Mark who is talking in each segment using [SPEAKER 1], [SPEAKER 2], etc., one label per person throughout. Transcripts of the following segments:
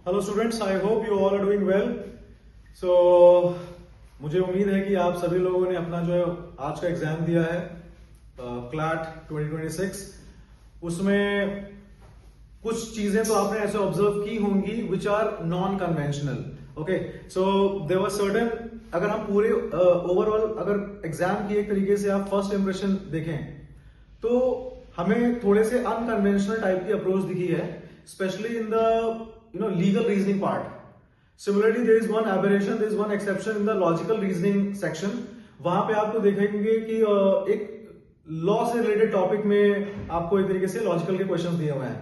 [SPEAKER 1] Hello students, I hope you all are doing well. So मुझे उम्मीद है कि आप सभी लोगों ने अपना जो है आज का एग्जाम दिया है क्लैट 2026। उसमें कुछ चीजें तो आपने ऐसे ऑब्जर्व की होंगी which are non conventional. Okay, so there were certain, अगर हम पूरे ओवरऑल अगर एग्जाम की एक तरीके से आप फर्स्ट इंप्रेशन देखें तो हमें थोड़े से अनकन्वेंशनल टाइप की अप्रोच दिखी है, specially in the legal reasoning part. Similarly, there is one aberration, there is one exception in the logical reasoning section. वहां पे आपको देखेंगे कि एक लॉ से रिलेटेड टॉपिक में आपको एक तरीके से लॉजिकल के क्वेश्चंस दिए हुए हैं.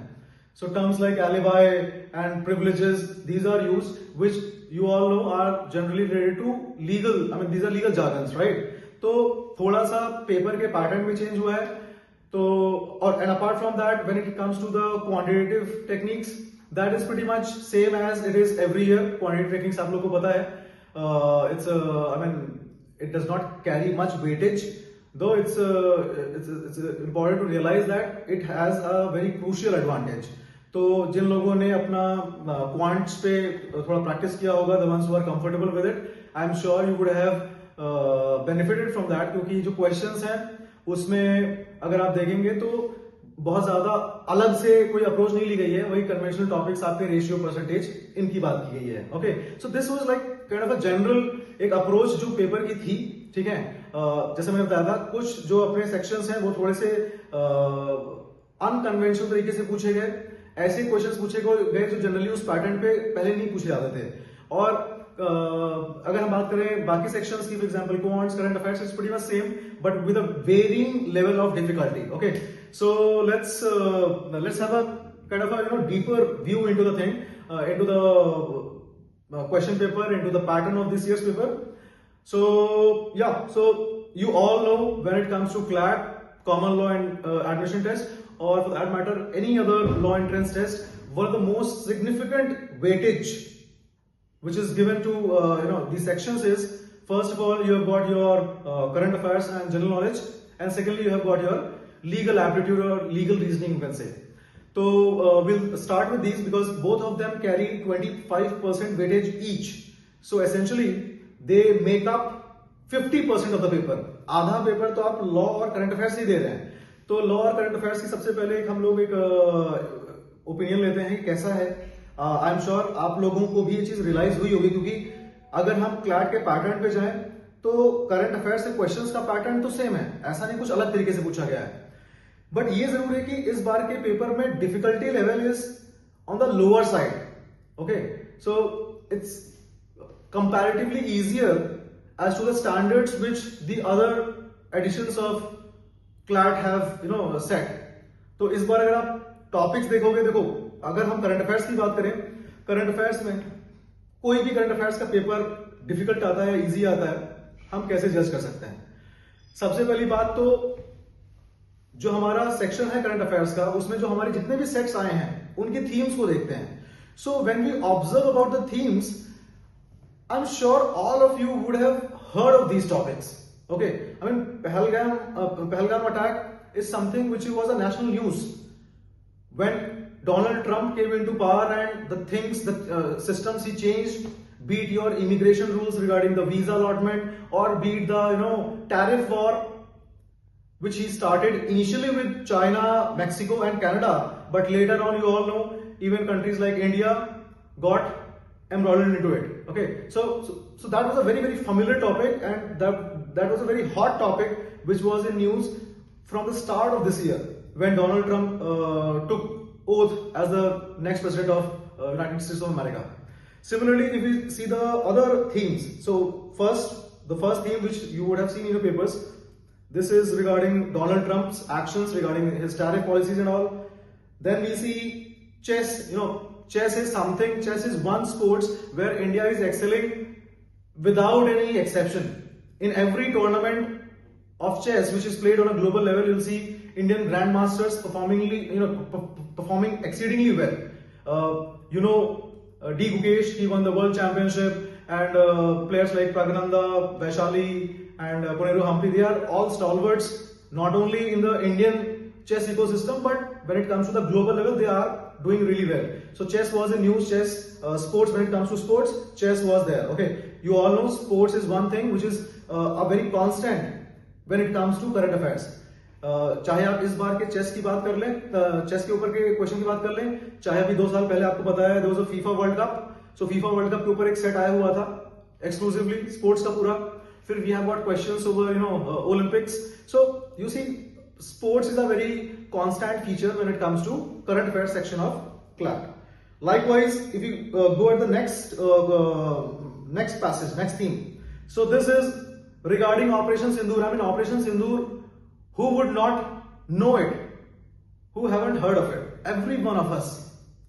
[SPEAKER 1] So terms like alibi and privileges, these are used, which you all know are generally related to legal. I mean, these are legal jargons, right? तो थोड़ा सा पेपर के पैटर्न में चेंज हुआ है. तो और and apart from that, when it comes to the quantitative techniques, that is pretty much same as it is every year. Quantitative techniques आप लोग को पता है, I mean, it does not carry much weightage, though it's important to realize that it has a very crucial advantage. तो जिन लोगों ने अपना quants पे थोड़ा प्रैक्टिस किया होगा, the ones who are comfortable with it, I'm sure you would have benefited from that, क्योंकि जो questions हैं उसमें अगर आप देखेंगे तो बहुत ज्यादा अलग से कोई अप्रोच नहीं ली गई है, वही कन्वेंशनल टॉपिक्स आपके रेशियो परसेंटेज इनकी बात की गई है. Okay, so this was like kind of a general एक अप्रोच जो पेपर की थी. ठीक है, जैसे मैंने बताया था, कुछ जो अपने सेक्शंस हैं वो थोड़े से अनकन्वेंशनल तरीके से पूछे गए, ऐसे क्वेश्चंस पूछे गए जो जनरली उस पैटर्न पे पहले नहीं पूछे जाते थे. और अगर हम बात करें बाकी सेक्शंस की, for example quants, current affairs, it's pretty much same but with a varying level of difficulty. Okay, so let's have a kind of a deeper view into the thing, into the question paper, into the pattern of this year's paper. So yeah, so you all know when it comes to CLAT, common law and admission test, or for that matter any other law entrance test, one of the most significant weightage which is given to these sections is, first of all, you have got your current affairs and general knowledge, and secondly you have got your legal aptitude or legal reasoning, you can say. So we'll start with these because both of them carry 25% weightage each. So essentially they make up 50% of the paper. आधा paper तो आप law और current affairs ही दे रहे हैं. तो law और current affairs की सबसे पहले हम लोग एक ओपिनियन लेते हैं कैसा है. आई एम श्योर आप लोगों को भी ये चीज रियलाइज हुई होगी, क्योंकि अगर हम क्लैट के पैटर्न पे जाएं तो करंट अफेयर्स से क्वेश्चंस का पैटर्न तो सेम है, ऐसा नहीं कुछ अलग तरीके से पूछा गया है. बट ये जरूर है कि इस बार के पेपर में difficulty level is on the lower side. Okay, so it's comparatively easier as to the standards which the other editions of CLAT have set. तो इस बार अगर आप टॉपिक्स देखोगे, देखो अगर हम करंट अफेयर्स की बात करें, करंट अफेयर्स में कोई भी करंट अफेयर्स का पेपर डिफिकल्ट आता है या इजी आता है, हम कैसे जज कर सकते हैं. सबसे पहली बात तो जो हमारा सेक्शन है करंट अफेयर्स का, उसमें जो हमारे जितने भी सेट्स आए हैं उनके थीम्स को देखते हैं. So when we observe about the themes, I am sure all of you would have heard of these topics. Okay, I mean Pahalgam attack is something which was a national news when Donald Trump came into power, and the things, the systems he changed, be it your immigration rules regarding the visa allotment, or be it the tariff war which he started initially with China, Mexico and Canada, but later on you all know even countries like India got embroiled into it. Okay, so that was a very very familiar topic, and that was a very hot topic which was in news from the start of this year when Donald Trump took oath as the next president of United States of America. Similarly, if we see the other themes, so the first theme which you would have seen in your papers, this is regarding Donald Trump's actions regarding his tariff policies and all. Then we see chess. Chess is something, chess is one sports where India is excelling without any exception. In every tournament of chess which is played on a global level, you'll see Indian grandmasters performing exceedingly well. D. Gukesh, he won the world championship, and players like Pragnanda, Vaishali, and Koneru Humphrey, they are all stalwarts not only in the Indian chess ecosystem, but when it comes to the global level, they are doing really well. So chess was in news, sports, when it comes to sports, chess was there. Okay, you all know sports is one thing which is a very constant when it comes to current affairs. चाहे आप इस बार के chess की बात कर लें, chess के ऊपर के क्वेश्चन की बात कर लें, चाहे अभी 2 साल पहले आपको पता है there was a FIFA world cup. So FIFA world cup के ऊपर एक सेट आया हुआ था एक्सक्लूसिवली स्पोर्ट्स का पूरा. फिर we have got questions over Olympics. So you see sports is a very constant feature when it comes to current affairs section of CLAT. Likewise, if you go at the next passage, next theme. So this is regarding Operation Sindoor. I mean, Operation Sindoor, who would not know it? Who haven't heard of it? Every one of us.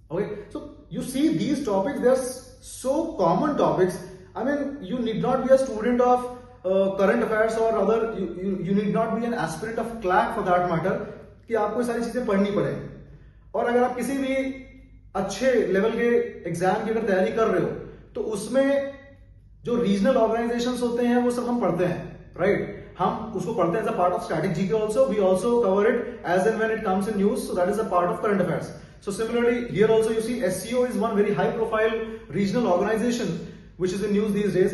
[SPEAKER 1] Okay, so you see these topics, they're so common topics. I mean, you need not be a student of current affairs or other, you need not be an aspirant of CLAT for that matter कि आपको सारी चीजें पढ़नी पड़े. और अगर आप किसी भी अच्छे लेवल के एग्जाम की अगर तैयारी कर रहे हो तो उसमें जो रीजनल ऑर्गेनाइजेशंस होते हैं वो सब हम पढ़ते हैं, राइट? हम उसको पढ़ते हैं as a part of static GK also. We also cover it as and when it comes in news. So that is a part of current affairs. So similarly here also you see SCO is one very high profile regional organization which is in news these days.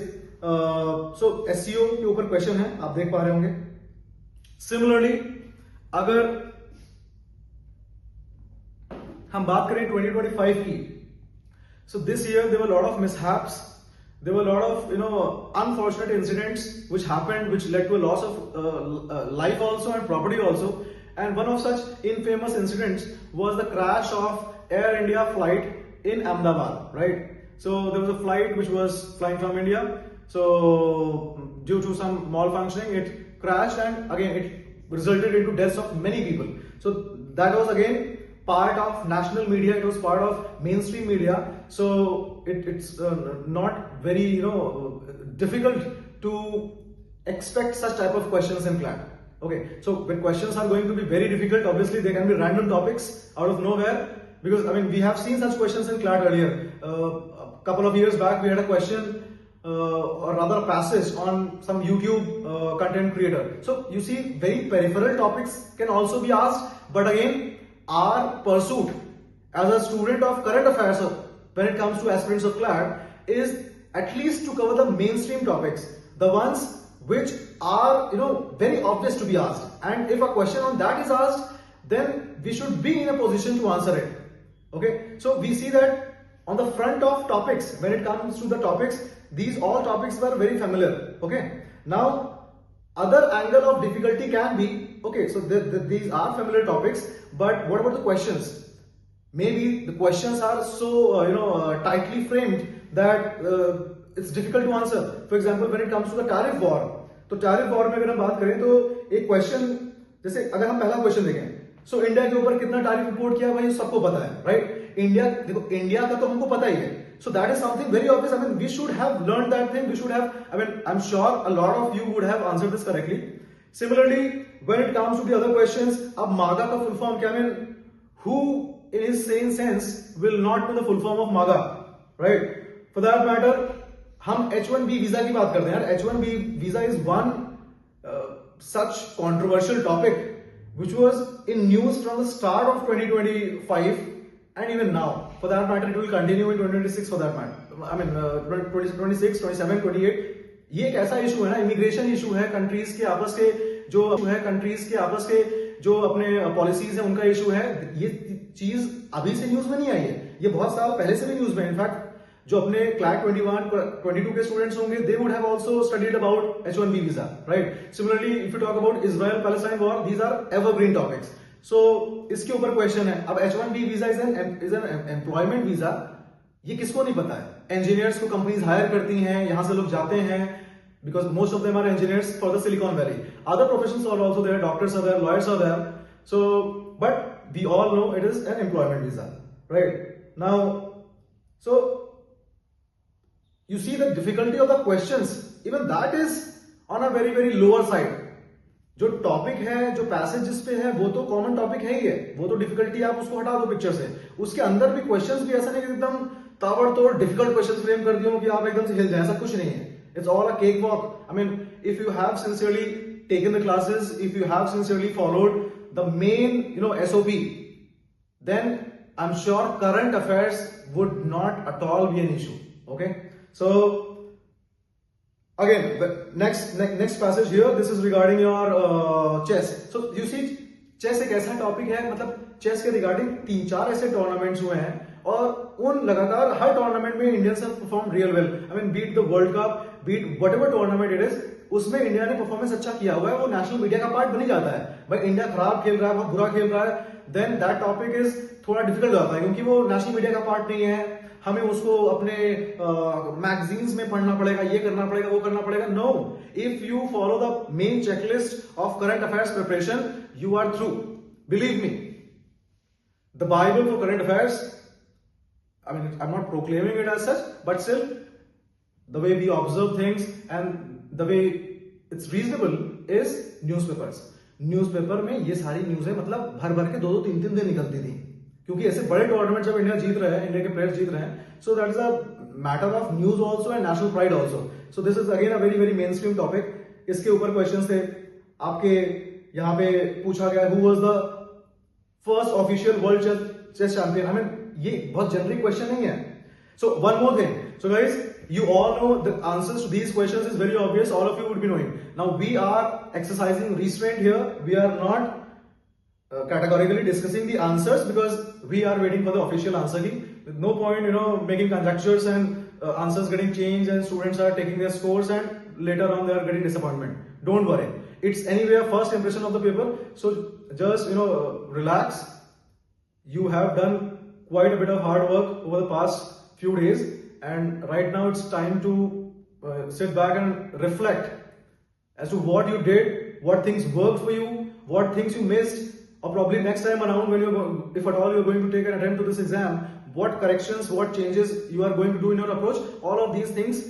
[SPEAKER 1] So SCO के ऊपर question है, आप देख पा रहे होंगे. Similarly अगर हम बात करें 2025 की, so this year there were a lot of mishaps, there were a lot of unfortunate incidents which happened which led to a loss of life also and property also. And one of such infamous incidents was the crash of Air India flight in Ahmedabad, right? So there was a flight which was flying from India. So due to some malfunctioning, it crashed and again it resulted into deaths of many people. So that was again part of national media. It was part of mainstream media. So it's not very difficult to expect such type of questions in CLAT. Okay, so when questions are going to be very difficult, obviously they can be random topics out of nowhere, because I mean we have seen such questions in CLAT earlier. A couple of years back we had a question or rather a passage on some YouTube content creator. So you see very peripheral topics can also be asked, but again our pursuit as a student of current affairs when it comes to aspirants of CLAT is at least to cover the mainstream topics, the ones which are very obvious to be asked. And if a question on that is asked, then we should be in a position to answer it. Okay, so we see that on the front of topics, when it comes to the topics, these all topics were very familiar. Okay, now other angle of difficulty can be, okay, so these are familiar topics, but what about the questions? Maybe the questions are so tightly framed that it's difficult to answer. For example, when it comes to the tariff war, तो tariff war में अगर हम बात करें तो एक question, जैसे अगर हम पहला क्वेश्चन देखें, सो इंडिया के ऊपर कितना टैरिफ इंपोर्ट किया भाई सबको पता है, राइट? इंडिया, देखो इंडिया का तो हमको पता ही है. So that is something very obvious. I mean, we should have learned that thing. We should have, I mean, I'm sure a lot of you would have answered this correctly. Similarly, when it comes to the other questions, अब MAGA का full form क्या? I mean, who in his sane sense will not know the full form of MAGA, right? For that matter, हम H1B visa की बात करते हैं यार. H1B visa is one such controversial topic which was in news from the start of 2025 and even now. For that matter, it will continue in 2026 for that matter. I mean 26, 27, 28. ये एक ऐसा issue है ना, immigration issue है, countries के आपस के जो अपने पॉलिसीज है उनका इशू है. ये चीज अभी से न्यूज में नहीं आई है, ये बहुत साल पहले से भी न्यूज में. इनफैक्ट जो अपने क्लैट 21, 22 के स्टूडेंट्स होंगे, they would have also studied about H1B visa, right? Similarly, if you talk about Israel-Palestine war, these are evergreen topics. So इसके ऊपर क्वेश्चन है. अब H1B visa is an employment visa. ये किसको नहीं पता है? Engineers को कंपनीज हायर करती हैं, यहां से लोग जाते हैं, because most of them are engineers for the Silicon Valley. Other professions are also there, doctors are there, lawyers are there. So, but we all know it is an employment visa, right? Now, so you see the difficulty of the questions, even that is on a very very lower side. जो topic है, जो passage जिस पे है, वो तो common topic है ही है, वो तो डिफिकल्टी आप उसको हटा दो पिक्चर से. उसके अंदर भी क्वेश्चंस भी ऐसा नहीं कि एकदम ताबड़तोड़ डिफिकल्ट क्वेश्चंस फ्रेम कर दिए हो कि आप एकदम से हिल जाए, ऐसा कुछ नहीं है. It's all a cake walk. I mean if you have sincerely taken the classes, if you have sincerely followed the main SOP, then I'm sure current affairs would not at all be an issue. Okay, so again the next passage here, this is regarding your chess. So you see, chess एक ऐसा topic है, मतलब chess के regarding 3-4 ऐसे tournaments हुए हैं और उन लगातार हर टूर्नामेंट में Indians have perform real well. I mean beat the world cup, beat whatever tournament it is, उसमें इंडिया ने परफॉर्मेंस अच्छा किया हुआ है. वो नेशनल मीडिया का पार्ट बनी जाता है. भाई इंडिया खराब खेल रहा है, बहुत बुरा खेल रहा है, देन दैट टॉपिक इज थोड़ा डिफिकल्ट हो जाता है क्योंकि वो नेशनल मीडिया का पार्ट नहीं है. हमें उसको अपने मैगजीन्स में पढ़ना पड़ेगा, ये करना पड़ेगा, वो करना पड़ेगा. No, if you follow the main checklist of current affairs preparation, you are through. Believe me, the Bible for current affairs, I mean, I'm not proclaiming it as such, but still, the way we observe things and the way it's reasonable is newspapers. Newspaper में ये सारी न्यूज़ें मतलब भर भर के 2-2, 3-3 दिन निकलती थी क्योंकि ऐसे बड़े टूर्नामेंट जब इंडिया जीत रहा है, इंडिया के प्लेयर्स जीत रहे हैं, so that is a matter of news also and national pride also. So this is again a very very mainstream topic. इसके ऊपर क्वेश्चन थे आपके. यहाँ पे पूछा गया who was the first official world chess champion. I mean ये बहुत जनरिक क्वेश्चन नहीं है. So one more thing, so guys, you all know the answers to these questions is very obvious. All of you would be knowing. Now we are exercising restraint here. We are not categorically discussing the answers because we are waiting for the official answer key. With no point, making conjectures and answers getting changed and students are taking their scores and later on they are getting disappointment. Don't worry. It's anyway a first impression of the paper. So just, relax. You have done quite a bit of hard work over the past few days. And right now it's time to sit back and reflect as to what you did, what things worked for you, what things you missed, or probably next time around when if at all you're going to take an attempt to this exam, what corrections, what changes you are going to do in your approach. All of these things,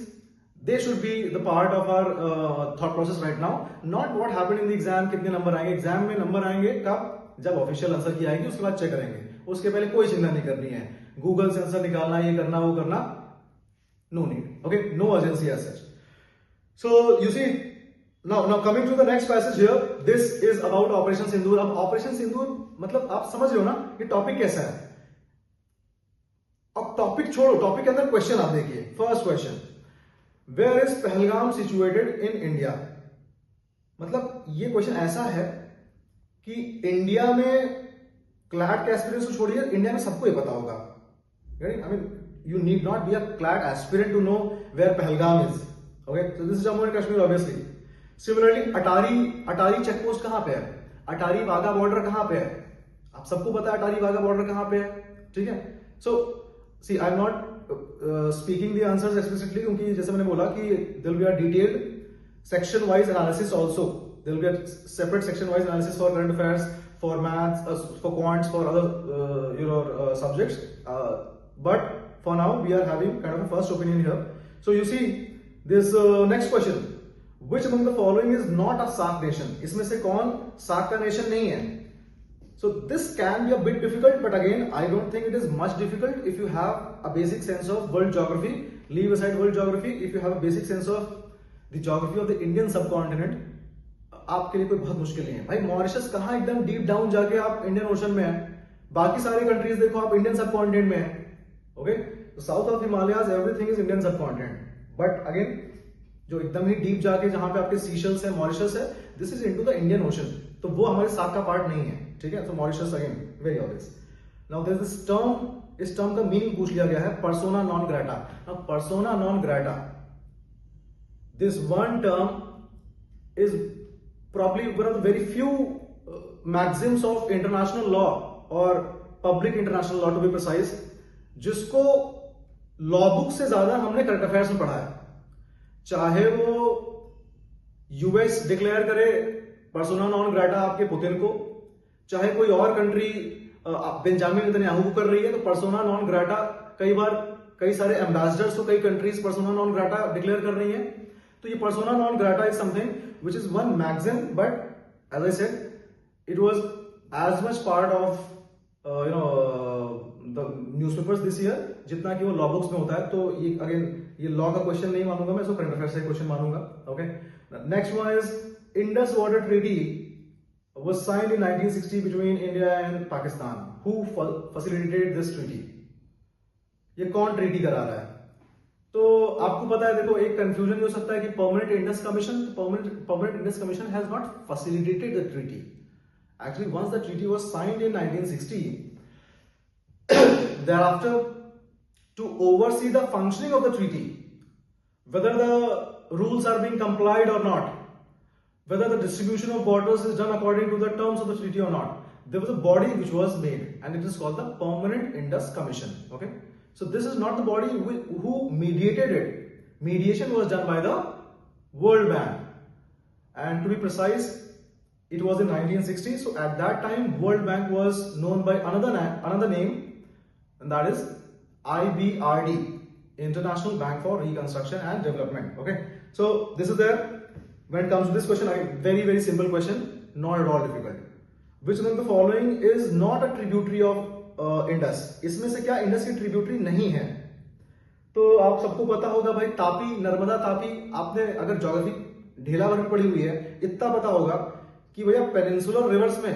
[SPEAKER 1] they should be the part of our thought process right now. Not what happened in the exam, कितने number आएंगे. Exam में number आएंगे कब? जब official answer की आएगी, उसके बाद चेक करेंगे. उसके पहले कोई चिंता नहीं करनी है. गूगल से आंसर निकालना, ये करना, वो करना, no need. Okay, no urgency as such. So you see, now coming to the next passage here, this is about Operation Sindoor. अब Operation Sindoor मतलब आप समझ रहे हो ना ये टॉपिक कैसा है. अब टॉपिक छोड़ो, टॉपिक के अंदर क्वेश्चन आप देखिए. First question, where is Pahalgam situated in India. मतलब ये क्वेश्चन ऐसा है कि इंडिया में क्लैट का एक्सपीरियंस तो छोड़िए, इंडिया में सबको ये पता होगा. I mean, you need not be a CLAT aspirant to know where Pahalgam is. Okay, so this is Jammu and Kashmir obviously. Similarly, Attari check post कहां पे है, अटारी वाघा बॉर्डर कहां पे है, आप सबको पता है अटारी वाघा बॉर्डर कहां पे है. ठीक है. So see, I am not speaking the answers explicitly क्योंकि जैसे मैंने बोला कि there will be a detailed section wise analysis also. There will be a separate section wise analysis for current affairs, for maths, for quants, for other subjects. But for now we are having kind of a first opinion here. So you see this next question, which among the following is not a SAARC nation. इसमें से कौन SAARC का nation नहीं है. So this can be a bit difficult, but again I don't think it is much difficult if you have a basic sense of world geography. Leave aside world geography, if you have a basic sense of the geography of the Indian subcontinent, आपके लिए कोई बहुत मुश्किल नहीं है. भाई Mauritius कहाँ एकदम डीप डाउन जाके आप इंडियन ओशन में है, बाकी सारी कंट्रीज देखो आप इंडियन सबकॉन्टिनेंट में है. ओके, तो south of Himalayas everything is Indian subcontinent. But again जो एकदम ही डीप जाके जहां पे आपके सीशल्स है, मॉरिशस है, this is into the Indian ocean, तो वो हमारे साथ का पार्ट नहीं है. ठीक है. तो Mauritius again very obvious. Now there is this term, इस टर्म का मीनिंग पूछ लिया गया है, persona non grata. Now persona non grata, this one term is probably one of the very few maxims of international law or public international law to be precise, जिसको law book से ज्यादा हमने current affairs में पढ़ा है. चाहे वो US declare करे पर्सोना नॉन ग्रेटा आपके पुतिन को, चाहे कोई और कंट्री बेंजामिन नेतन्याहू को कर रही है, तो पर्सोना नॉन ग्रेटा कई बार कई सारे एम्बेसडर्स को कई countries persona non Greta declare कर रही हैं. तो ये persona non Greta is something which is one maxim, but as I said, it was as much part of the newspapers this year जितना कि वो लॉ बुक्स में होता है. तो ये अगेन ये लॉ का क्वेश्चन नहीं मानूंगा मैं, इसको करंट अफेयर्स का क्वेश्चन मानूंगा. Okay, next one is Indus water treaty was signed in 1960 between India and Pakistan. who facilitated this treaty? ये कौन ट्रीटी करा रहा है? तो आपको पता है, देखो एक कंफ्यूजन हो सकता है कि permanent Indus commission has not facilitated the treaty. Actually, once the treaty was signed in 1960, thereafter, to oversee the functioning of the treaty, whether the rules are being complied or not, whether the distribution of borders is done according to the terms of the treaty or not, there was a body which was made, and it is called the Permanent Indus Commission. Okay, so this is not the body who mediated it. Mediation was done by the World Bank, and to be precise, it was in 1960. So at that time, World Bank was known by another name, and that is IBRD, International Bank for Reconstruction and Development. Okay, so this is there. When it comes to this question, very simple question, not at all difficult. Which one of the following is not a tributary of Indus? इसमें से क्या Indus की tributary नहीं है? तो आप सबको पता होगा भाई, तापी, नर्मदा तापी. आपने अगर ज्योग्राफी ढेला भर में पढ़ी हुई है, इतना पता होगा कि भैया पेनिनसुलर रिवर्स में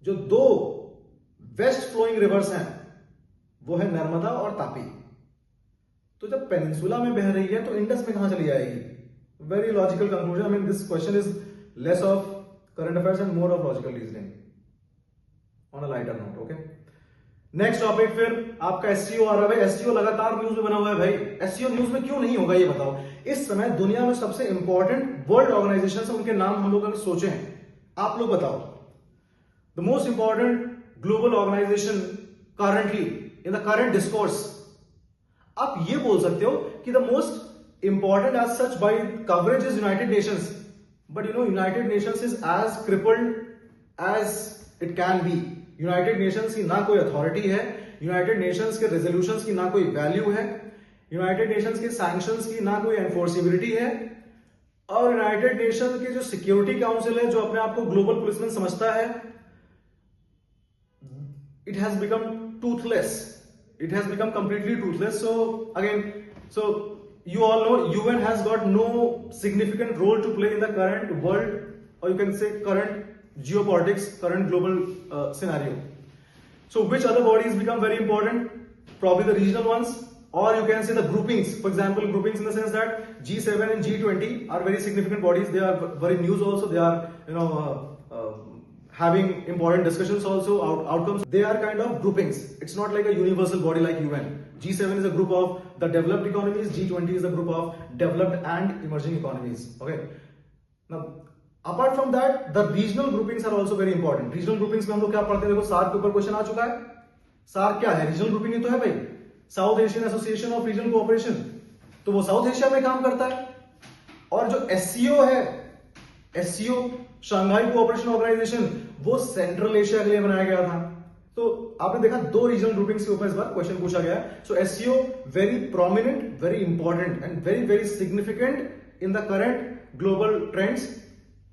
[SPEAKER 1] जो दो वेस्ट फ्लोइंग रिवर्स हैं वो है नर्मदा और तापी. तो जब पेनिनसुला में बह रही है तो इंडस में कहां चली जाएगी? Very logical conclusion. I mean this question is less of current affairs and more of logical reasoning on a lighter note. Okay, next topic. फिर आपका एससीओ आ रहा है भाई. एससीओ लगातार न्यूज में बना हुआ है भाई. एससीओ न्यूज में क्यों नहीं होगा ये बताओ? इस समय दुनिया में सबसे इंपॉर्टेंट वर्ल्ड ऑर्गेनाइजेशन है, उनके नाम हम लोग अगर सोचें, आप लोग बताओ. The most important global organisation currently in the current discourse, आप ये बोल सकते हो कि the most important as such by coverage is United Nations, but you know United Nations is as crippled as it can be. United Nations की ना कोई authority है, यूनाइटेड नेशंस के रेजोल्यूशंस की ना कोई वैल्यू है, यूनाइटेड नेशंस के सैंक्शंस की ना कोई एनफोर्सिबिलिटी है, और यूनाइटेड नेशंस के जो सिक्योरिटी काउंसिल है, जो अपने आप को ग्लोबल पुलिसमैन समझता है, it has become Toothless. It has become completely toothless. So again, so you all know UN has got no significant role to play in the current world, or you can say current geopolitics, current global scenario. So which other bodies become very important? Probably the regional ones, or you can say the groupings. For example, groupings in the sense that G7 and G20 are very significant bodies. They are very news also. They are having important discussions also, outcomes. They are kind of groupings. It's not like a universal body like UN. G7 is a group of the developed economies. G20 is a group of developed and emerging economies. Okay. Now, apart from that, the regional groupings are also very important. Regional groupings में हम लोग क्या पढ़ते हैं? देखो, SAARC के ऊपर question आ चुका है. सार्क क्या है? रीजनल ग्रुपिंग ही तो है भाई. South Asian association of regional cooperation. तो वो साउथ एशिया में काम करता है. और जो एससीओ है, एससीओ शंघाई कोऑपरेशन ऑर्गेनाइजेशन, वो सेंट्रल एशिया के लिए बनाया गया था. तो आपने देखा दो रीजनल ग्रुपिंग्स के ऊपर इस बार क्वेश्चन पूछा गया है. So SCO very prominent, very important and very significant in the current global trends.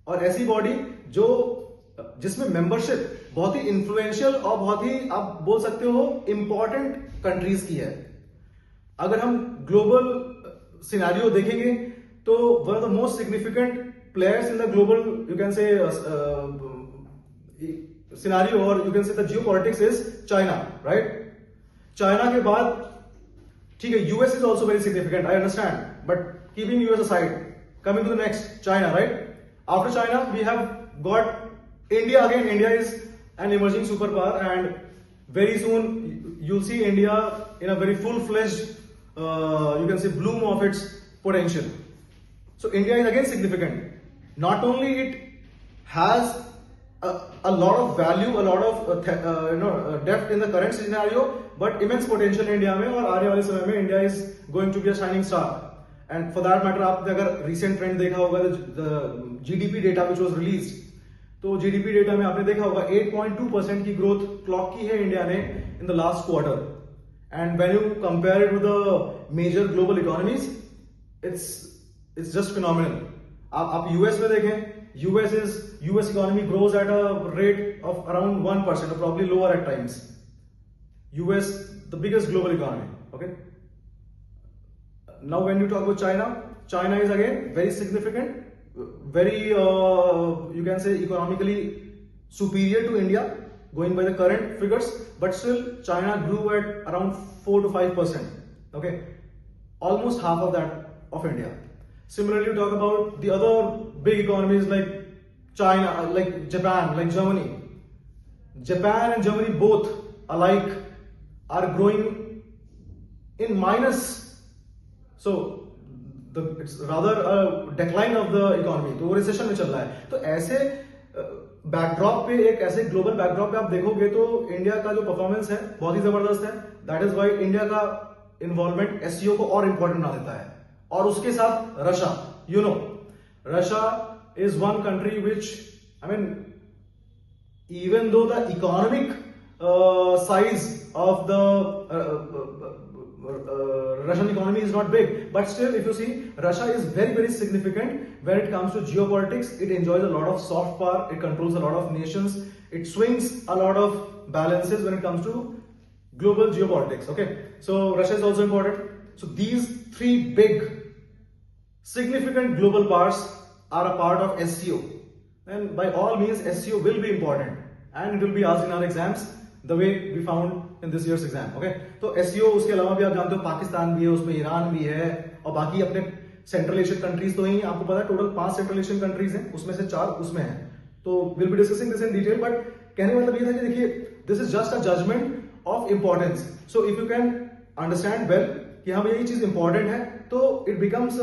[SPEAKER 1] और ऐसी बॉडी जो जिसमें मेंबरशिप बहुत ही इंफ्लुएंशियल और बहुत ही आप बोल सकते हो इंपॉर्टेंट कंट्रीज की है. अगर हम ग्लोबल सिनेरियो देखेंगे तो one of the most significant players in the global, you can say, scenario, or you can say the geopolitics is China, right? China के बाद, ठीक है, US is also very significant, I understand, but keeping US aside, coming to the next, China, right? After China, we have got India again. India is an emerging superpower, and very soon you'll see India in a very full-fledged, you can say, bloom of its potential. So India is again significant. Not only it has a lot of value, a lot of depth in the current scenario, but immense potential India में, और आने वाले समय में India is going to be a shining star. And for that matter, आपने अगर recent trend देखा होगा, the GDP data which was released, तो GDP data में आपने देखा होगा 8.2% की growth clock की है इंडिया ने in the last quarter. And when you compare it with the major global economies, it's just phenomenal. आप यूएस में देखें, US economy grows at a rate of around 1% or probably lower at times. US, the biggest global economy. Okay. Now when you talk about China, China is again very significant, very you can say economically superior to India, going by the current figures, but still China grew at around 4 to 5%. Okay, almost half of that of India. Similarly, you talk about the other big economies like China, like Japan, like Germany. Japan and Germany both alike are growing in minus. So it's rather a decline of the economy. तो वो recession में चल रहा है. तो ऐसे backdrop पे, एक ऐसे ग्लोबल बैकड्रॉप पे आप देखोगे तो इंडिया का जो परफॉर्मेंस है बहुत ही जबरदस्त है. दैट इज वाई इंडिया का इन्वॉल्वमेंट एससीओ को और इंपॉर्टेंट बना देता है. और उसके साथ Russia, you know, Russia is one country which, I mean, even though the economic size of the Russian economy is not big, but still if you see, Russia is very, very significant when it comes to geopolitics. It enjoys a lot of soft power, it controls a lot of nations, it swings a lot of balances when it comes to global geopolitics. Okay, so Russia is also important. So these three big significant global powers are a part of SCO. And by all means, SCO will be important and it will be asked in our exams the way we found in this year's exam. Okay, तो SCO उसके अलावा भी आप जानते हो पाकिस्तान भी है, उसमें ईरान भी है और बाकी अपने सेंट्रल एशियन कंट्रीज तो ही, आपको पता है टोटल 5 सेंट्रल एशियन कंट्रीज हैं, उसमें से 4 उसमें हैं. तो will be discussing this in detail, but कहने का मतलब ये था कि देखिए, this is just a judgement of importance. So if you can understand well कि हाँ ये चीज इंपॉर्टेंट है, तो it becomes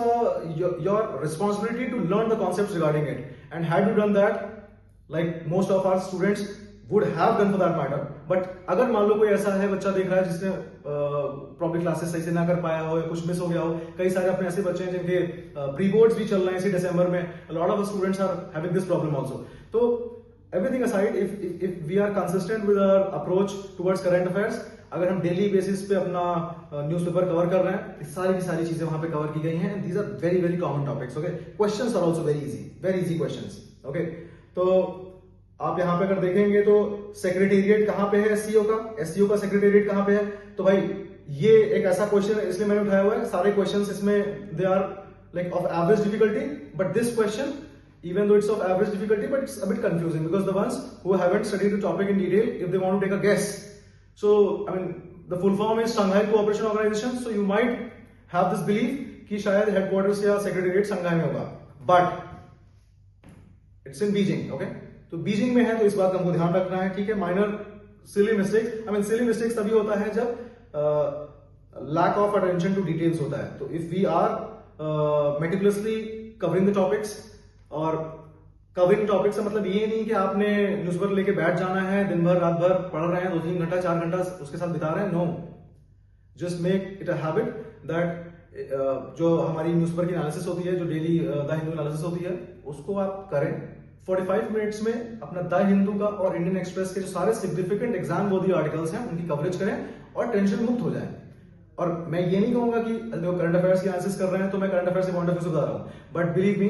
[SPEAKER 1] your responsibility to learn the concepts regarding it. And had you done that, like most of our students would have done for that matter. But अगर मान लो कोई ऐसा है बच्चा देख रहा है जिसने प्रॉब्लम क्लासेस सही से ना कर पाया हो या कुछ मिस हो गया हो, कई सारे अपने ऐसे बच्चे हैं जिनके प्री बोर्ड्स भी चल रहे हैं इसी दिसंबर में, lot of students are having this problem also. तो everything aside, if we are consistent with our approach towards current affairs, अगर हम डेली बेसिस पे अपना न्यूज़पेपर कवर कर रहे हैं, सारी की सारी चीजें वहां पे कवर की गई हैं. And these are very, very common topics. Okay, questions are also very easy questions. Okay, तो आप यहां पे अगर देखेंगे तो सेक्रेटेरिएट कहां पे है एससीओ का, एससीओ का सेक्रेटेरिएट कहां पे है, तो भाई ये एक ऐसा क्वेश्चन है इसलिए मैंने उठाया हुआ है. सारे क्वेश्चंस इसमें they are like of average difficulty, but this question, even though it's of average difficulty, but it's a bit confusing because the ones who haven't studied the topic in detail, if they want to take a guess, so I mean the full form is Shanghai Cooperation Organization, so you might have this belief कि शायद headquarters या secretariat Shanghai में होगा, but it's in Beijing. Okay, तो Beijing में है, तो इस बात का हमको ध्यान रखना है. ठीक है, minor silly mistakes, I mean silly mistakes तभी होता है जब lack of attention to details होता है. तो if we are meticulously covering the topics, और कवरिंग टॉपिक से मतलब ये नहीं कि आपने न्यूज़पेपर लेके बैठ जाना है, दिन भर रात भर पढ़ रहे हैं, 2-3 घंटा 4 घंटा उसके साथ बिता रहे हैं. No, just make it a habit that जो हमारी न्यूज़पेपर की एनालिसिस होती है, जो डेली द हिंदू एनालिसिस होती है, उसको आप करें 45 मिनट्स में. अपना द हिंदू का और इंडियन एक्सप्रेस के जो सारे सिग्निफिकेंट एग्जाम वर्दी आर्टिकल्स हैं उनकी कवरेज करें और टेंशन मुक्त हो जाए. और मैं ये नहीं कहूंगा कि जो करंट अफेयर्स की एनालिसिस कर रहे हैं तो मैं करंट अफेयर्स के पॉइंट ऑफ व्यू से बता रहा हूं, but believe me,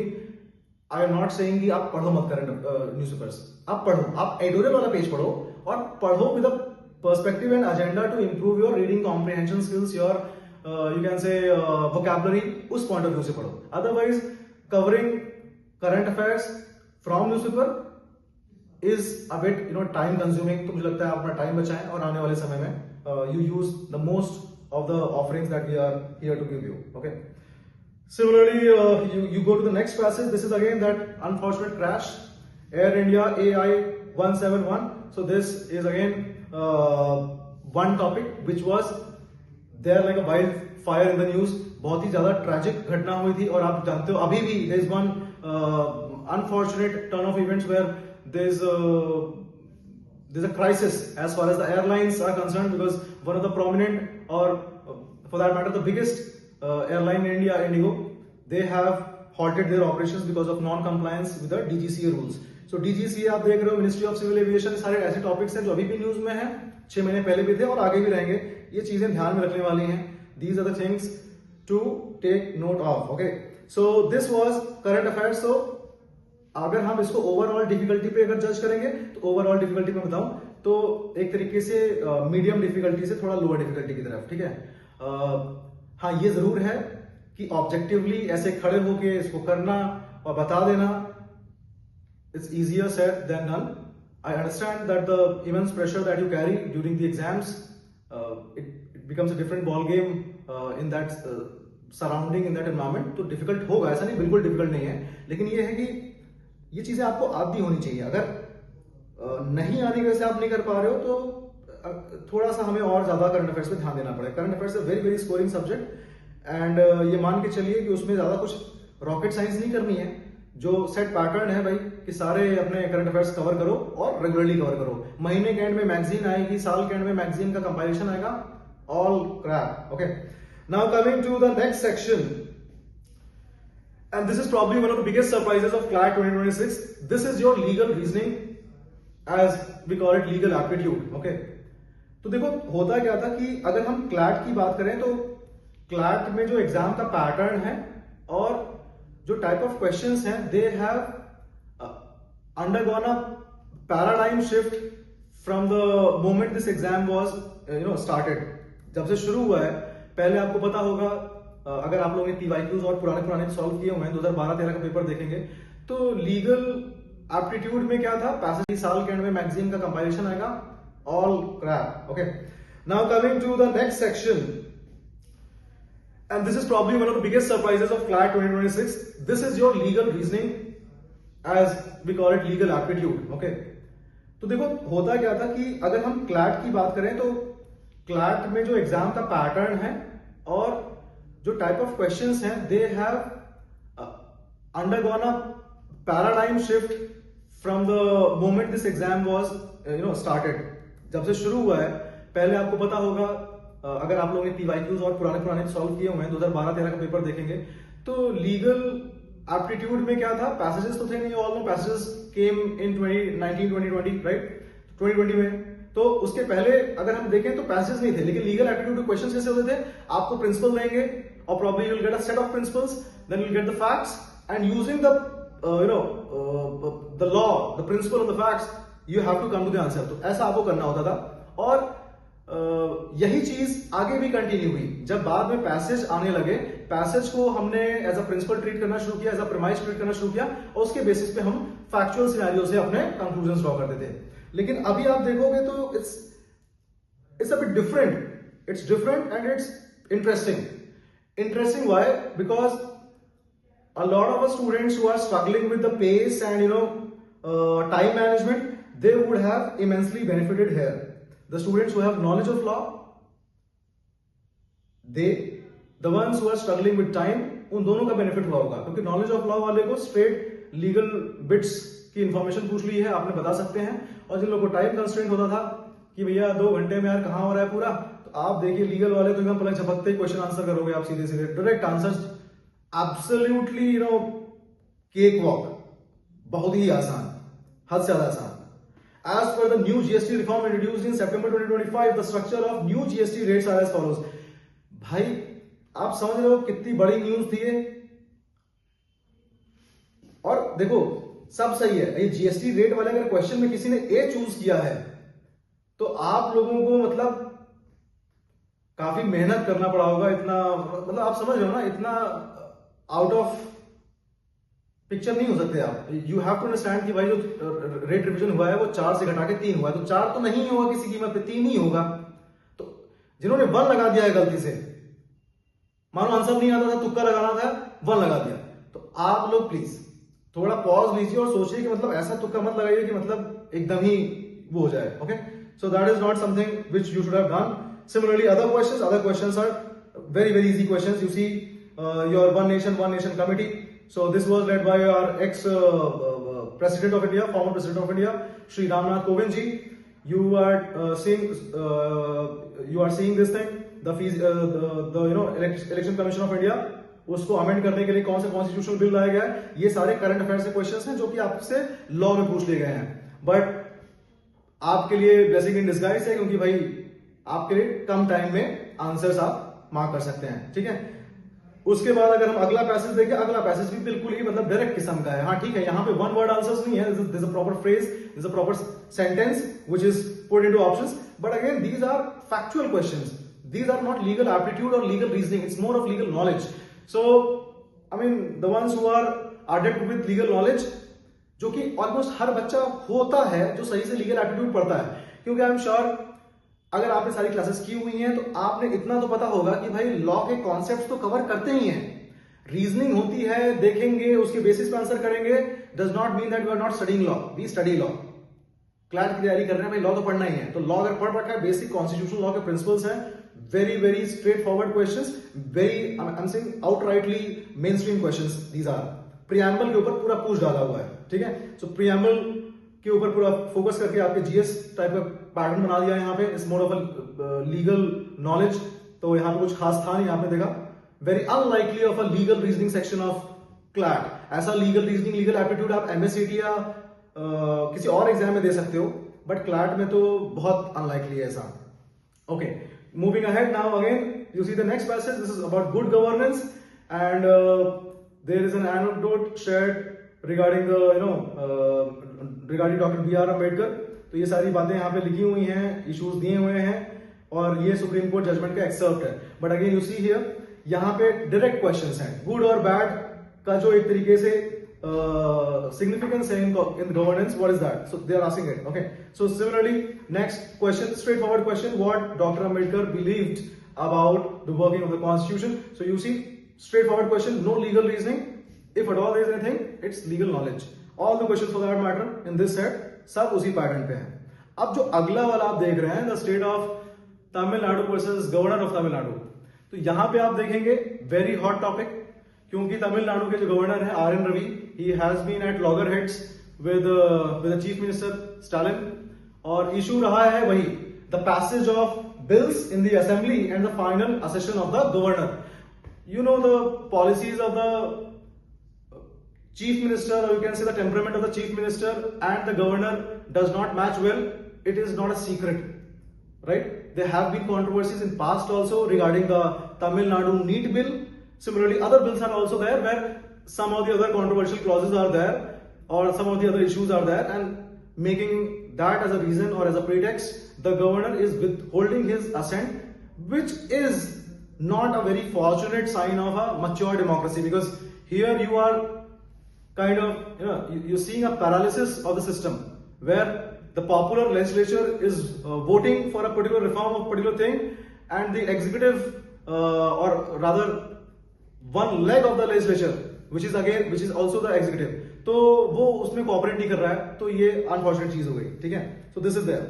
[SPEAKER 1] I am not saying कि आप पढ़ो मत करंट न्यूज़पेपर्स. आप पढ़ो, आप एडिटोरियल वाला पेज पढ़ो, और पढ़ो with a perspective and agenda to improve your reading comprehension skills, your you can say vocabulary, उस पॉइंट ऑफ व्यू से पढ़ो. Otherwise covering current affairs from newspaper is a bit time consuming. तो मुझे लगता है अपना टाइम बचाएं और आने वाले समय में you use the most of the offerings that we are here to give you. Okay, similarly you go to the next passage. This is again that unfortunate crash, Air India AI-171. So this is again one topic which was there like a wildfire in the news. बहुत ही ज्यादा tragic घटना हुई थी, और आप जानते हो अभी भी there is one unfortunate turn of events where there's a crisis as far as the airlines are concerned, because one of the prominent, or for that matter the biggest airline in India, Indigo, they have halted their operations because of non-compliance with the DGCA rules. So DGCA आप देख रहे हो, ministry of civil aviation, सारे ऐसे topics हैं जो अभी भी न्यूज में हैं, 6 महीने पहले भी थे और आगे भी रहेंगे. ये चीजें ध्यान में रखने वाली हैं. These are the things to take note of. Okay, so this was current affairs. So अगर हम इसको ओवरऑल डिफिकल्टी पे अगर जज करेंगे तो ओवरऑल डिफिकल्टी में बताऊं तो एक तरीके से मीडियम डिफिकल्टी से थोड़ा लोअर डिफिकल्टी की तरफ. ठीक है, हाँ ये जरूर है कि ऑब्जेक्टिवली ऐसे खड़े होके इसको करना और बता देना, it's easier said than done. I understand that the immense pressure that you carry during the exams, it becomes a different ball game in that surrounding, in that environment. तो difficult होगा, ऐसा नहीं बिल्कुल difficult नहीं है, लेकिन ये है कि ये चीजें आपको आती होनी चाहिए। अगर नहीं आने की वजह से आप नहीं कर पा रहे हो तो थोड़ा सा हमें और ज्यादा करंट अफेयर्स पे ध्यान देना पड़ेगा। Current affairs very very scoring subject and ये मान के चलिए कि उसमें ज्यादा कुछ रॉकेट साइंस नहीं करनी है। जो सेट पैटर्न है भाई कि सारे अपने करंट अफेयर्स कवर करो और रेगुलरली कवर करो। महीने के एंड में मैगजीन आएगी, साल के एंड में मैगजीन का कंपाइलेशन आएगा, all crap. Okay, now coming to the next section, and this is probably one of the biggest surprises of CLAT 2026. This is your legal reasoning, as we call it legal aptitude. Okay, तो देखो होता क्या था कि अगर हम CLAT की बात करें तो CLAT में जो एग्जाम का पैटर्न है और जो टाइप ऑफ क्वेश्चंस हैं, they have undergone a paradigm shift from the moment this exam was started. जब से शुरू हुआ है, पहले आपको पता होगा, अगर आप लोगों ने PYQs और पुराने सॉल्व किए हुए हैं, 2012-13 का पेपर देखेंगे तो लीगल एप्टीट्यूड में क्या था, पैसेज साल के एंड में मैगजीन का कंपाइलेशन आएगा, all crap. Okay, now coming to the next section, and this is probably one of the biggest surprises of CLAT 2026. This is your legal reasoning, as we call it legal aptitude. Okay, तो देखो होता क्या था कि अगर हम CLAT की बात करें तो CLAT में जो एग्जाम का पैटर्न है और जो टाइप ऑफ क्वेश्चंस हैं, they have undergone a paradigm shift from the moment this exam was started. जब से शुरू हुआ है, पहले आपको पता होगा, अगर आप लोगों ने PYQs और पुराने सॉल्व किए हुए हैं, 2012-13 का पेपर देखेंगे तो लीगल एप्टीट्यूड में क्या था, पैसेजेस तो थे नहीं, ऑल नो पैसेजेस केम इन 2019-2020, राइट, 2020 में। तो उसके पहले अगर हम देखें तो पैसेजेस नहीं थे, लेकिन लीगल एप्टीट्यूड के क्वेश्चंस कैसे होते थे, आपको प्रिंसिपल देंगे और probably you will get a set of principles, then you will get the facts and using the law, the principle of the facts, you have to come to the answer. तो ऐसा आपको करना होता था और यही चीज आगे भी कंटिन्यू हुई। जब बाद में पैसेज आने लगे, पैसेज को हमने एज अ प्रिंसिपल ट्रीट करना शुरू किया, एज अ प्रीमाइस ट्रीट करना शुरू किया और उसके बेसिस पे हम फैक्चुअल सिनेरियो से अपने कंक्लूजन ड्रॉ करते थे। लेकिन अभी आप देखोगे तो it's a bit different, it's different and it's interesting why? Because a lot of our students who are struggling with the pace and time management, they would have immensely benefited here. The students who have knowledge of law, the ones who are struggling with time, उन दोनों का benefit हुआ होगा, क्योंकि knowledge of law वाले को straight legal bits की information पूछ ली है, आपने बता सकते हैं। और जिन लोगों को टाइम कंस्ट्रेंट होता था कि भैया 2 घंटे में यार कहाँ हो रहा है पूरा, तो आप देखिए लीगल वाले तो एकदम पलक झपकते ही क्वेश्चन आंसर करोगे आप, सीधे सीधे direct answers, absolutely cake walk, बहुत ही आसान, हद से ज्यादा आसान। As per the new GST reform introduced in September 2025, the structure of new GST rates are as follows. भाई आप समझ रहे हो कितनी बड़ी न्यूज थी ये। और देखो सब सही है, ये GST रेट वाले अगर क्वेश्चन में किसी ने ए चूज किया है तो आप लोगों को मतलब काफी मेहनत करना पड़ा होगा, इतना मतलब आप समझ रहे हो ना, इतना आउट ऑफ पिक्चर नहीं हो सकते आप। यू हैव टू अंडरस्टैंड कि भाई जो रेट रिवीजन हुआ है वो 4 से घटा के 3 हुआ है, तो 4 तो नहीं होगा किसी कीमत पे, 3 ही होगा। तो जिन्होंने 1 लगा दिया है गलती से, मानो आंसर नहीं आता था, तुक्का लगाना था, 1 लगा दिया, तो आप लोग प्लीज थोड़ा पॉज लीजिए और सोचिए कि मतलब ऐसा तुक्का मत लगाइए कि मतलब एकदम ही वो हो जाए। Okay, so that is not something which you should have done. Similarly other questions are very very easy questions. You see your one nation committee, so this was led by our ex president of India, former president of India, Shri Ramnath Kovind ji. You are seeing this thing, the election commission of India, उसको amend करने के लिए कौन सा constitutional bill लाया गया है, ये सारे करंट अफेयर्स के क्वेश्चंस हैं जो कि आपसे लॉ में पूछ लिए गए हैं। बट आपके लिए ब्लेसिंग इन डिस्गाइज है, क्योंकि भाई आपके लिए कम टाइम में आंसर्स आप मार्क कर सकते हैं, ठीक है। उसके बाद अगर हम अगला पैसेज देखें, अगला पैसेज भी बिल्कुल ही मतलब डायरेक्ट किस्म का है। हाँ ठीक है, यहाँ पे 1 वर्ड आंसर्स नहीं है, this is a proper phrase, this is a proper sentence which is put into options, but again these are factual questions, these are not legal aptitude or legal reasoning, it's more of legal knowledge. So I mean the ones who are adept with legal knowledge, जो कि almost हर बच्चा होता है जो सही से legal aptitude पढ़ता है, क्योंकि आई एम श्योर अगर आपने सारी क्लासेस की हुई हैं तो आपने इतना तो पता होगा कि भाई लॉ के कॉन्सेप्ट्स तो कवर करते ही हैं, रीजनिंग होती है, देखेंगे उसके बेसिस पे आंसर करेंगे, does not mean that we are not studying law, we study law. CLAT की तैयारी कर रहे हैं भाई, लॉ तो पढ़ना ही है, तो लॉ अगर पढ़ रखा है, बेसिक कॉन्स्टिट्यूशनल लॉ के प्रिंसिपल्स हैं, very very straightforward questions, very I am saying outrightly mainstream questions these are. Preamble के ऊपर पूरा पूछ डाला हुआ है, ठीक है। सो प्रियम्बल के ऊपर पूरा फोकस करके आपके जीएस टाइप का पैटर्न बना दिया है यहाँ पे, इस मोड ऑफ लीगल नॉलेज। तो यहाँ पे कुछ खास था नहीं, आपने देखा very unlikely of a legal reasoning section of CLAT. ऐसा लीगल रीजनिंग लीगल एप्टीट्यूड आप एमएससीटी या किसी और एग्जाम में दे सकते हो, बट क्लैट में तो बहुत अनलाइकली है ऐसा। Okay, moving ahead now again you see the next passage, this is about good governance and there is an anecdote shared regarding regarding doctor B R Ambedkar. तो ये सारी बातें यहाँ पे लिखी हुई हैं, इश्यूज दिए हुए हैं, और ये सुप्रीम कोर्ट जजमेंट का एक्सर्प्ट है। But again you see here, यहाँ पे डायरेक्ट क्वेश्चंस हैं, गुड और बैड का जो एक तरीके से significance in governance, what is that? So they are asking it. Okay, so similarly next question, straightforward question, what Dr. Ambedkar believed about the working of the constitution. So you see, straightforward question, no legal reasoning, if at all there is anything, it's legal knowledge. All the questions for that matter in this set सब उसी pattern पे हैं। अब जो अगला वाला आप देख रहे हैं, the state of Tamil Nadu versus governor of Tamil Nadu, तो यहां पे आप देखेंगे वेरी हॉट टॉपिक, क्योंकि तमिलनाडु के जो गवर्नर है R N Ravi, he has been at loggerheads with chief minister Stalin, और इशू रहा है वही the passage of bills in the assembly and the final assertion of the governor. You know the policies of the chief minister, or you can say the temperament of the chief minister and the governor does not match well. It is not a secret, right? There have been controversies in past also regarding the Tamil Nadu NEET bill. Similarly, other bills are also there where some of the other controversial clauses are there, or some of the other issues are there, and making that as a reason or as a pretext, the governor is withholding his assent, which is not a very fortunate sign of a mature democracy, because here you are kind of, you're seeing a paralysis of the system where the popular legislature is voting for a particular reform of a particular thing, and the executive or rather one leg of the legislature which is also the executive, तो वो उसमें cooperate नहीं कर रहा है, तो ये unfortunate चीज हो गई, ठीक है। So this is there,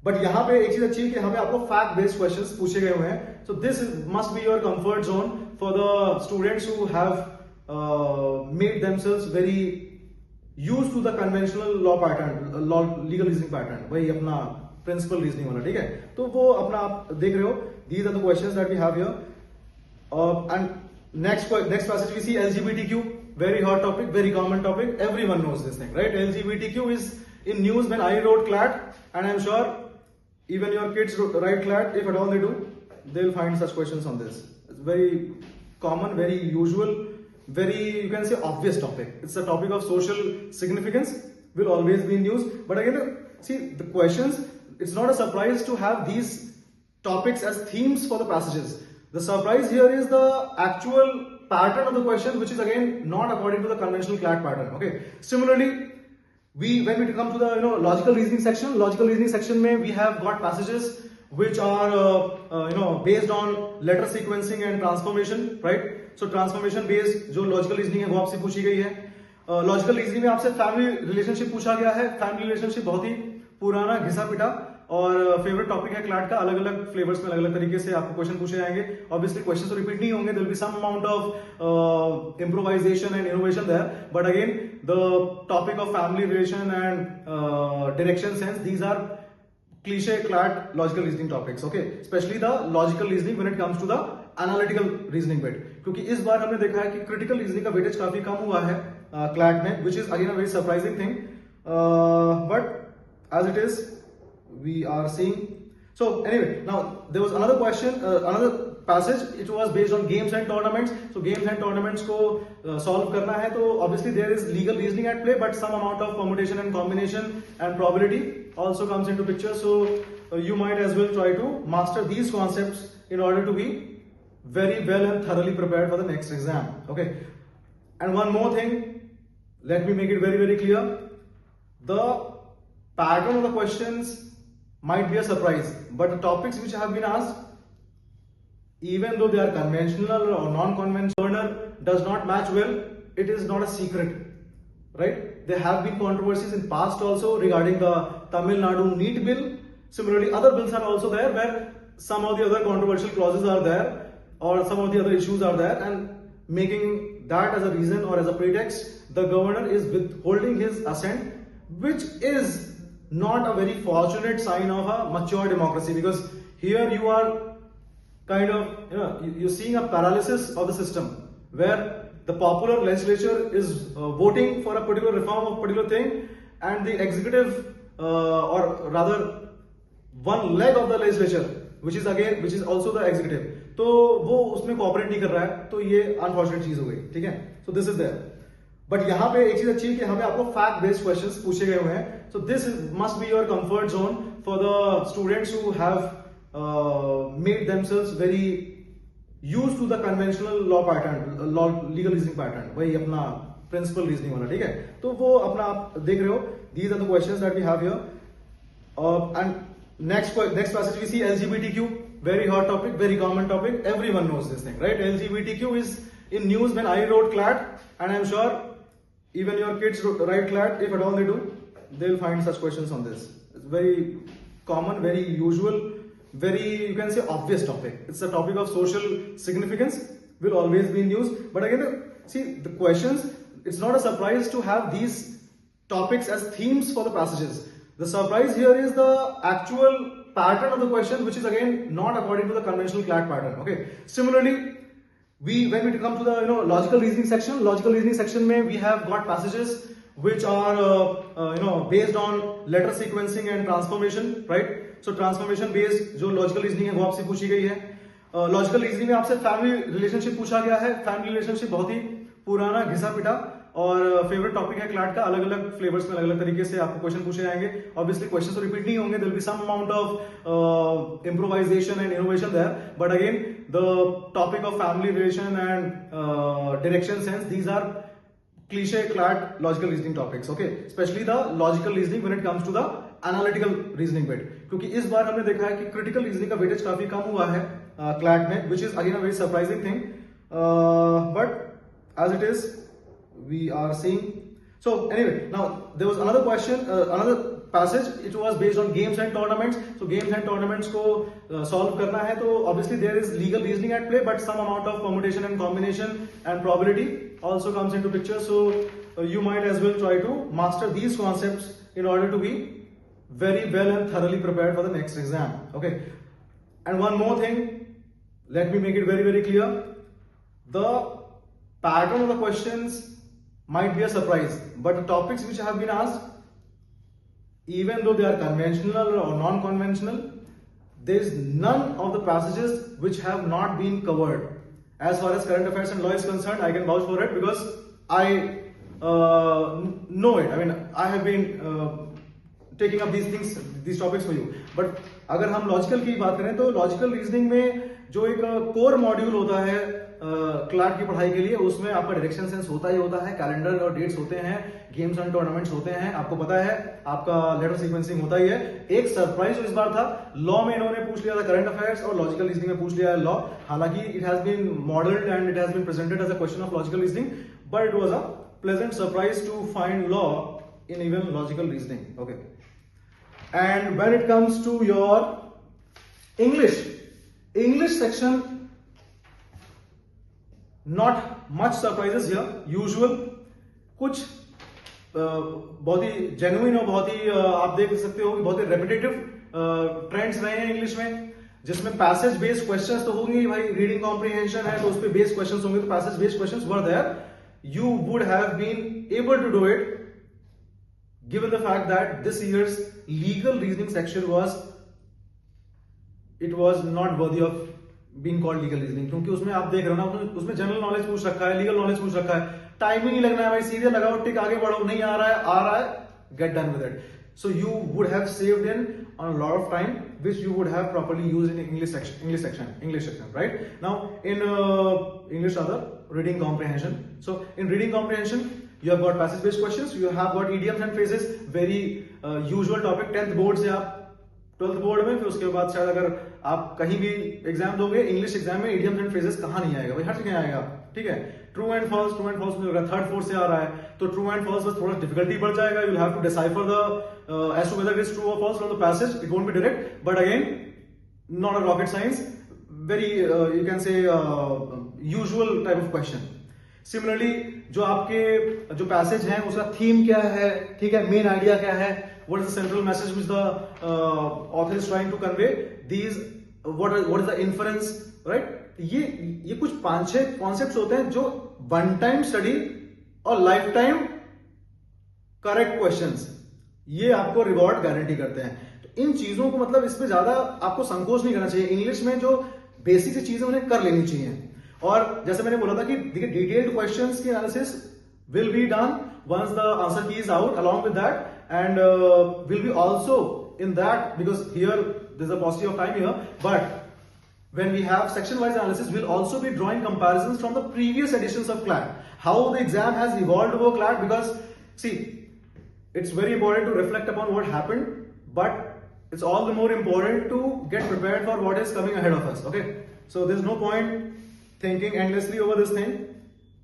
[SPEAKER 1] but यहाँ पे एक चीज अच्छी है कि यहाँ पे आपको फैक्ट बेस्ड क्वेश्चंस पूछे गए हुए हैं, so this must be your comfort zone for the students who have made themselves very used to the conventional law pattern, legal reasoning pattern, वही अपना principal reasoning वाला, ठीक है। तो वो अपना आप देख रहे हो, these are the questions that we have here, and next passage we see LGBTQ, very hot topic, very common topic, everyone knows this thing, right? LGBTQ is in news when I wrote CLAT, and I'm sure even your kids write CLAT, if at all they do, they'll find such questions on this. It's very common, very usual, very, you can say, obvious topic. It's a topic of social significance, will always be in news. But again, see the questions, it's not a surprise to have these topics as themes for the passages. The surprise here is the actual pattern of the question, which is again not according to the conventional CLAT pattern. Okay, similarly, when we come to the logical reasoning section mein we have got passages which are based on letter sequencing and transformation, right? So transformation based जो logical reasoning है वो आपसे पूछी गई है। Logical reasoning में आपसे family relationship पूछा गया है। फैमिली रिलेशनशिप बहुत ही पुराना घिसा पिटा और फेवरेट टॉपिक है क्लैट का। अलग अलग फ्लेवर्स में अलग अलग तरीके से आपको क्वेश्चन पूछे जाएंगे। ऑब्वियसली क्वेश्चन तो रिपीट नहीं होंगे, there will be some amount of improvisation and innovation there, but again the topic of family relation and direction sense, these are cliche CLAT logical reasoning topics, okay. Specially the logical reasoning when it comes to the analytical reasoning bit, क्योंकि इस बार हमने देखा है कि critical reasoning का weightage काफी कम हुआ है क्लैट में, which is again a very surprising thing, but as it is we are seeing. So anyway, now there was another question, another passage, it was based on games and tournaments. So games and tournaments को solve करना है, तो obviously there is legal reasoning at play, but some amount of permutation and combination and probability also comes into picture. So you might as well try to master these concepts in order to be very well and thoroughly prepared for the next exam, okay. And one more thing, let me make it very, very clear. The pattern of the questions might be a surprise, but the topics which have been asked, even though they are conventional or non-conventional, does not match well. It is not a secret, right? There have been controversies in past also regarding the Tamil Nadu NEET bill. Similarly, other bills are also there where some of the other controversial clauses are there, or some of the other issues are there, and making that as a reason or as a pretext, the governor is withholding his assent, which is not a very fortunate sign of a mature democracy, because here you are kind of, you're seeing a paralysis of the system where the popular legislature is voting for a particular reform of a particular thing, and the executive, or rather one leg of the legislature, which is also the executive, तो वो उसमें cooperate नहीं कर रहा है, तो ये unfortunate चीज हो गई, ठीक है. So this is there. But यहाँ पे एक चीज अच्छी है कि यहाँ पे आपको फैक्ट बेस्ड क्वेश्चंस पूछे गए हुए हैं. So this must be your comfort zone for the students who have made themselves very used to the conventional law pattern, law legal reasoning pattern, वही अपना प्रिंसिपल रीजनिंग वाला, ठीक है. तो वो अपना आप देख रहे हो. These are the questions that we have here. And next passage we see LGBTQ, very hot topic, very common topic, everyone knows this thing, right? LGBTQ is in news when I wrote CLAT, and I'm sure even your kids write CLAT, if at all they do, they'll find such questions on this. It's very common, very usual, very, you can say, obvious topic. It's a topic of social significance, will always be in news. But again, see the questions, it's not a surprise to have these topics as themes for the passages. The surprise here is the actual pattern of the question, which is again not according to the conventional CLAT pattern. Okay. Similarly, when we come to the logical reasoning section, mein we have got passages which are based on letter sequencing and transformation, right? So transformation based जो logical reasoning है वो आपसे पूछी गई है. Logical reasoning में आपसे family relationship पूछा गया है. फैमिली रिलेशनशिप बहुत ही पुराना घिसा पिटा और फेवरेट टॉपिक है क्लैट का. अलग अलग फ्लेवर्स में अलग अलग तरीके से आपको क्वेश्चन पूछे जाएंगे. ऑब्वियसली क्वेश्चन तो रिपीट नहीं होंगे, there will be some amount of improvisation and innovation there, but again the topic of family relation and direction sense, these are cliche CLAT logical reasoning topics. Okay, specially the logical reasoning when it comes to the analytical reasoning bit, क्योंकि इस बार हमने देखा है कि critical reasoning का weightage काफी कम हुआ है क्लैट में, which is again a very surprising thing, but as it is, we are seeing. So anyway, now there was another question, another passage. It was based on games and tournaments. So games and tournaments को solve करना है, तो obviously there is legal reasoning at play, but some amount of permutation and combination and probability also comes into picture. So you might as well try to master these concepts in order to be very well and thoroughly prepared for the next exam. Okay. And one more thing, let me make it very, very clear. The pattern of the questions might be a surprise, but the topics which have been asked, even though they are conventional or non-conventional, there is none of the passages which have not been covered. As far as current affairs and law is concerned, I can vouch for it because I know it. I mean, I have been taking up these topics for you. But अगर हम logical की बात करें तो logical reasoning में जो एक core module होता है क्लैट की पढ़ाई के लिए, उसमें आपका डायरेक्शन सेंस होता ही होता है, कैलेंडर और डेट्स होते हैं, गेम्स एंड टूर्नामेंट्स होते हैं, आपको पता है, आपका लेटर सीक्वेंसिंग होता ही है. एक सरप्राइज जो इस बार था, लॉ में इन्होंने पूछ लिया था करंट अफेयर्स और लॉजिकल रीजनिंग में पूछ लिया है लॉ. हालांकि it has been modelled and it has been presented as a question of logical reasoning, but it was a pleasant surprise to find law in even logical reasoning. Okay. And when it comes to your English section, not much surprises here. Usual, कुछ बहुत ही genuine और बहुत ही आप देख सकते हो बहुत ही repetitive trends रहे हैं इंग्लिश में, जिसमें पैसेज बेस्ड क्वेश्चंस तो होंगे भाई. रीडिंग कॉम्प्रिहेंशन है तो उस पे बेस्ड क्वेश्चंस होंगे, तो passage based questions were there. You would have been able to do it given the fact that this year's legal reasoning section was not worthy of being called legal reasoning, क्योंकि उसमें आप देख रहे हो ना, उसमें जनरल नॉलेज पूछ रखा है, लीगल नॉलेज पूछ रखा है. टाइम ही नहीं लगना है भाई, सीधे लगाओ टिक, आगे बढ़ो. नहीं आ रहा है, get done with it. So you would have saved in on a lot of time, which you would have properly used in English section, right? Now in English rather, reading comprehension. So in reading comprehension, You have got passage based questions, you have got idioms and phrases, very usual topic 10th board से आप 12th board में, फिर उसके बाद शायद अगर आप कहीं भी एग्जाम दोगे इंग्लिश एग्जाम में idioms and phrases कहाँ नहीं आएगा भाई, हर जगह आएगा, ठीक है। ट्रू एंड फॉल्स में अगर थर्ड फोर्थ से आ रहा है तो ट्रू एंड फॉल्स बस थोड़ा डिफिकल्टी बढ़ जाएगा, you will have to decipher the as to whether it is true और false from the passage, it won't be direct, but again not a rocket science, very you can say usual type of question. Similarly जो आपके जो passage हैं उसका theme क्या है, ठीक है, मेन आइडिया क्या है, what is the central message which the author is trying to convey, these what is the inference, right? ये कुछ 5-6 कॉन्सेप्ट्स होते हैं जो वन टाइम स्टडी और लाइफ टाइम करेक्ट क्वेश्चंस, ये आपको रिवॉर्ड गारंटी करते हैं। तो इन चीजों को मतलब इसमें ज्यादा आपको संकोच नहीं करना चाहिए, इंग्लिश में जो बेसिक सी चीजें उन्हें कर लेनी चाहिए। और जैसे मैंने बोला था कि देखिए डिटेल्ड क्वेश्चंस की analysis will be done once the answer key is out along with that, and will be also in that because here there is a possibility of time here, but when we have section wise analysis we'll also be drawing comparisons from the previous editions of CLAT, how the exam has evolved over CLAT, because see it's very important to reflect upon what happened, but it's all the more important to get prepared for what is coming ahead of us. Okay, so there's no point thinking endlessly over this thing.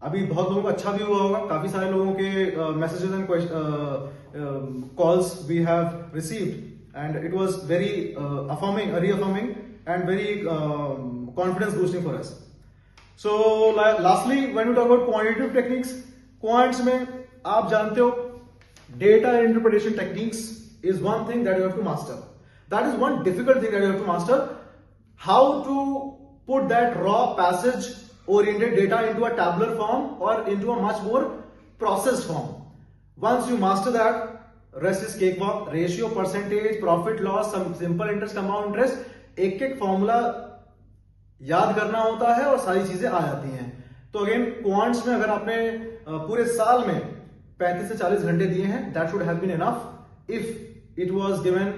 [SPEAKER 1] अभी बहुत लोगों को अच्छा भी हुआ होगा, काफी सारे लोगों के messages and calls we have received and it was very reaffirming and very confidence boosting for us. So lastly when we talk about quantitative techniques, quants में आप जानते हो data interpretation techniques is one thing that you have to master. That is one difficult thing that you have to master. How to put that raw passage oriented data into a tabular form or into a much more processed form. Once you master that, rest is cakewalk. Ratio, percentage, profit, loss, some simple interest, compound interest, एक formula याद करना होता है और सारी चीजें आ जाती हैं। तो अगेन क्वांट्स में अगर आपने पूरे साल में 35 से 40 घंटे दिए हैं, that should have been enough if it was given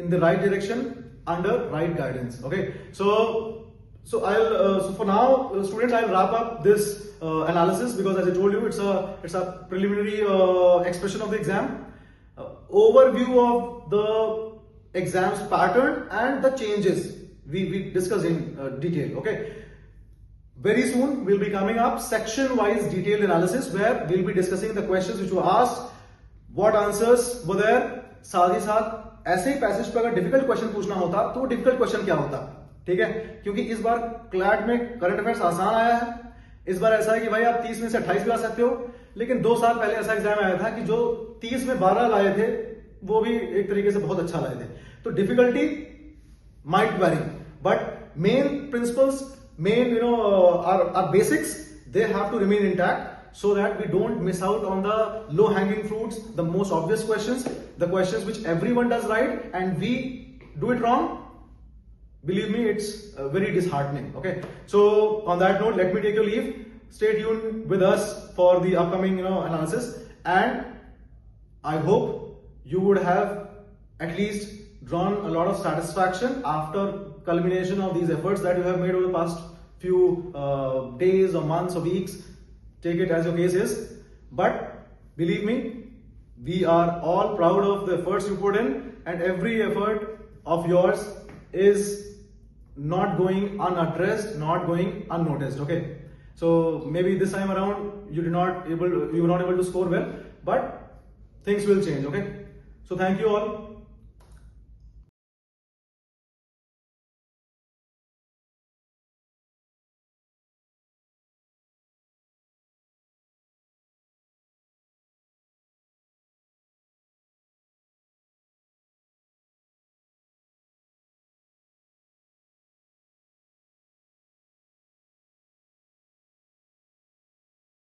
[SPEAKER 1] in the right direction under right guidance. Okay, so for now students I'll wrap up this analysis because as I told you it's a preliminary expression of the exam, overview of the exam's pattern and the changes we discussed in detail. Okay, very soon we'll be coming up section wise detailed analysis where we'll be discussing the questions which were asked, what answers were there, साथ ही साथ ऐसे ही passage पर अगर difficult question पूछना होता तो difficult question क्या होता, ठीक है, क्योंकि इस बार क्लैट में करंट अफेयर्स आसान आया है। इस बार ऐसा है कि भाई आप 30 में से 28 भी ला सकते हो, लेकिन 2 साल पहले ऐसा एग्जाम आया था कि जो 30 में 12 लाए थे वो भी एक तरीके से बहुत अच्छा लाए थे। तो difficulty might very, but main principles, main our basics, they have to remain intact so that we don't miss out on the low hanging fruits, the most obvious questions, the questions which everyone does right and we do it wrong. Believe me, it's very disheartening. Okay, so on that note, let me take your leave. Stay tuned with us for the upcoming analysis, and I hope you would have at least drawn a lot of satisfaction after culmination of these efforts that you have made over the past few days or months or weeks. Take it as your case is, but believe me, we are all proud of the efforts you put in, and every effort of yours is not going unaddressed, not going unnoticed. Okay, so maybe this time around you were not able to score well, but things will change. Okay, so thank you all.